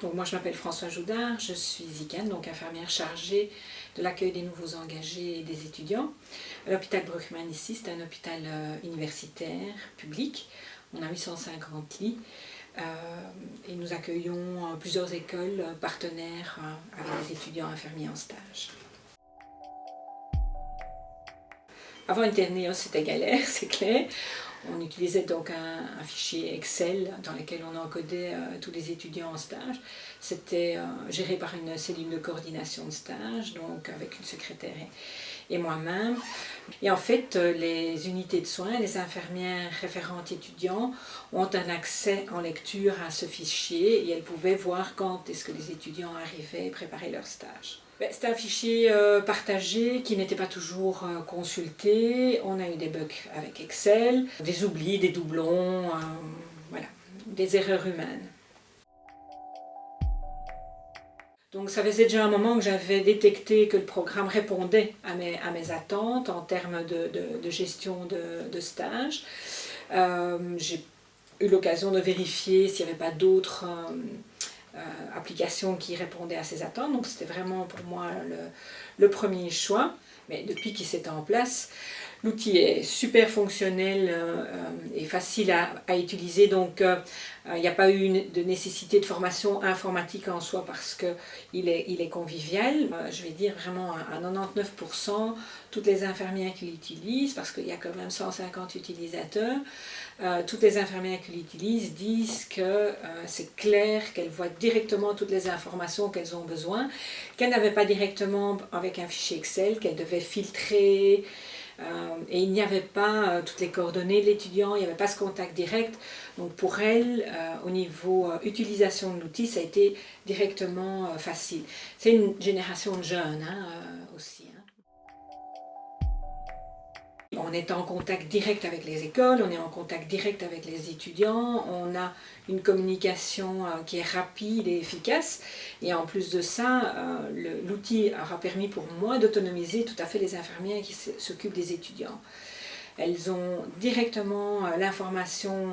Donc moi je m'appelle Françoise Joudard, je suis ICANN, donc infirmière chargée de l'accueil des nouveaux engagés et des étudiants. L'hôpital Bruckmann ici, c'est un hôpital universitaire, public. On a 850 lits et nous accueillons plusieurs écoles partenaires avec des étudiants infirmiers en stage. Avant Interneos, c'était galère, c'est clair. On utilisait donc un fichier Excel dans lequel on encodait tous les étudiants en stage. C'était géré par une cellule de coordination de stage, donc avec une secrétaire et moi-même. Et en fait, les unités de soins, les infirmières référentes étudiants ont un accès en lecture à ce fichier et elles pouvaient voir quand est-ce que les étudiants arrivaient et préparaient leur stage. C'est un fichier partagé qui n'était pas toujours consulté. On a eu des bugs avec Excel, des oublis, des doublons, voilà, des erreurs humaines. Donc ça faisait déjà un moment que j'avais détecté que le programme répondait à mes attentes en termes de gestion de stage. J'ai eu l'occasion de vérifier s'il n'y avait pas d'autres applications qui répondaient à ces attentes. Donc c'était vraiment pour moi le premier choix. Mais depuis qu'il s'est en place, l'outil est super fonctionnel et facile à utiliser. Donc il n'y a pas eu de nécessité de formation informatique en soi parce qu'il est convivial. Je vais dire vraiment à 99%, toutes les infirmières qui l'utilisent, parce qu'il y a quand même 150 utilisateurs, toutes les infirmières qui l'utilisent disent que c'est clair, qu'elles voient directement toutes les informations qu'elles ont besoin, qu'elles n'avaient pas directement avec un fichier Excel, qu'elles devaient filtrer, et il n'y avait pas toutes les coordonnées de l'étudiant, il n'y avait pas ce contact direct. Donc pour elles, au niveau utilisation de l'outil, ça a été directement facile. C'est une génération de jeunes aussi. On est en contact direct avec les écoles, on est en contact direct avec les étudiants, on a une communication qui est rapide et efficace. Et en plus de ça, l'outil aura permis pour moi d'autonomiser tout à fait les infirmières qui s'occupent des étudiants. Elles ont directement l'information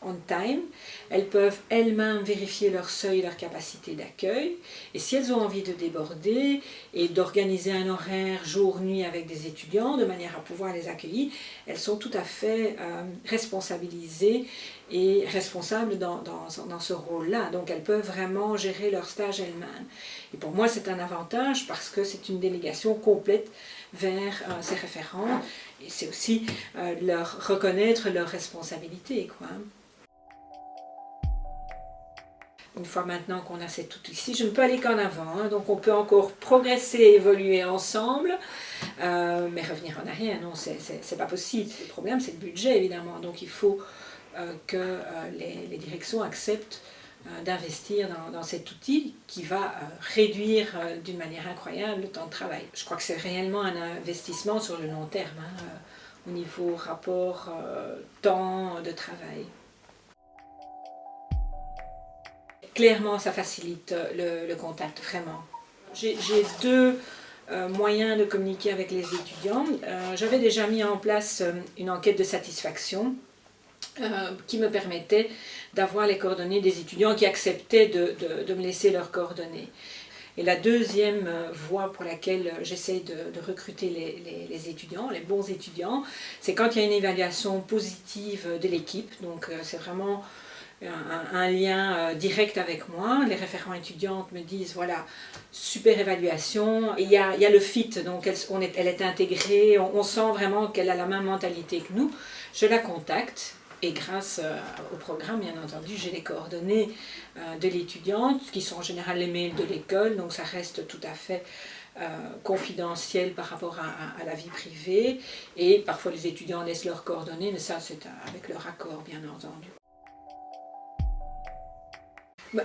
on time, elles peuvent elles-mêmes vérifier leur seuil, leur capacité d'accueil, et si elles ont envie de déborder et d'organiser un horaire jour-nuit avec des étudiants de manière à pouvoir les accueillir, elles sont tout à fait responsabilisées et responsables dans ce rôle-là. Donc elles peuvent vraiment gérer leur stage elles-mêmes. Et pour moi c'est un avantage parce que c'est une délégation complète vers ces référents et c'est aussi leur reconnaître leurs responsabilités, quoi. Une fois maintenant qu'on a cet outil ici, je ne peux aller qu'en avant, donc on peut encore progresser et évoluer ensemble, mais revenir en arrière, non, c'est pas possible. Le problème, c'est le budget, évidemment, donc il faut que les directions acceptent d'investir dans cet outil qui va réduire d'une manière incroyable le temps de travail. Je crois que c'est réellement un investissement sur le long terme, au niveau rapport temps de travail. Clairement, ça facilite le contact, vraiment. J'ai deux moyens de communiquer avec les étudiants. J'avais déjà mis en place une enquête de satisfaction qui me permettait d'avoir les coordonnées des étudiants qui acceptaient de me laisser leurs coordonnées. Et la deuxième voie pour laquelle j'essaie de recruter les étudiants, les bons étudiants, c'est quand il y a une évaluation positive de l'équipe. Donc c'est vraiment un lien direct avec moi. Les référents étudiantes me disent voilà, super évaluation. Et il y a le fit, donc elle est intégrée, on sent vraiment qu'elle a la même mentalité que nous. Je la contacte. Et grâce au programme, bien entendu, j'ai les coordonnées de l'étudiante, qui sont en général les mails de l'école, donc ça reste tout à fait confidentiel par rapport à la vie privée. Et parfois les étudiants laissent leurs coordonnées, mais ça c'est avec leur accord, bien entendu.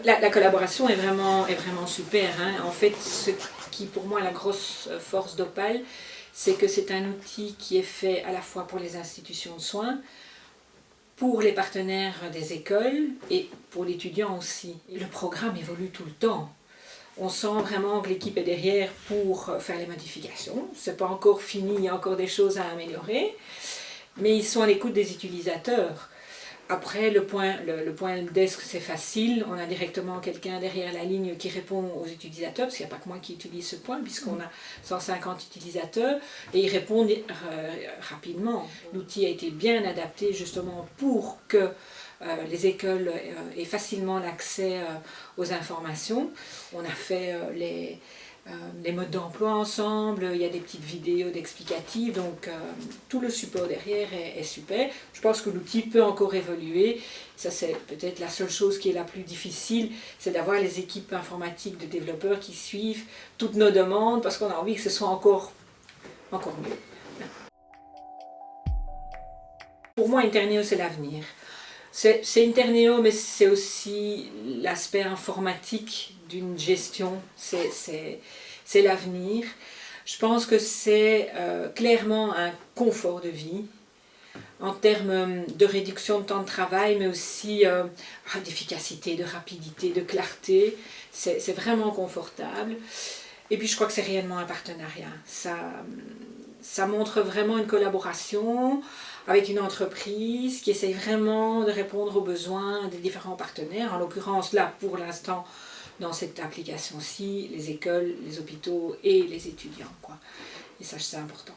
La collaboration est vraiment super. En fait, ce qui pour moi est la grosse force d'Opal, c'est que c'est un outil qui est fait à la fois pour les institutions de soins, pour les partenaires des écoles et pour l'étudiant aussi. Le programme évolue tout le temps. On sent vraiment que l'équipe est derrière pour faire les modifications. Ce n'est pas encore fini, il y a encore des choses à améliorer, mais ils sont à l'écoute des utilisateurs. Après, le point desk, c'est facile. On a directement quelqu'un derrière la ligne qui répond aux utilisateurs, parce qu'il n'y a pas que moi qui utilise ce point, puisqu'on a 150 utilisateurs, et ils répondent rapidement. L'outil a été bien adapté justement pour que les écoles aient facilement l'accès aux informations. On a fait les modes d'emploi ensemble, il y a des petites vidéos d'explicatives, donc tout le support derrière est super. Je pense que l'outil peut encore évoluer. Ça, c'est peut-être la seule chose qui est la plus difficile, c'est d'avoir les équipes informatiques de développeurs qui suivent toutes nos demandes, parce qu'on a envie que ce soit encore mieux. Pour moi, Interneo, c'est l'avenir. C'est Interneo, mais c'est aussi l'aspect informatique d'une gestion, c'est l'avenir. Je pense que c'est clairement un confort de vie, en termes de réduction de temps de travail, mais aussi d'efficacité, de rapidité, de clarté. C'est vraiment confortable. Et puis je crois que c'est réellement un partenariat. Ça montre vraiment une collaboration avec une entreprise qui essaye vraiment de répondre aux besoins des différents partenaires. En l'occurrence, là, pour l'instant, dans cette application-ci, les écoles, les hôpitaux et les étudiants, quoi. Et ça, c'est important.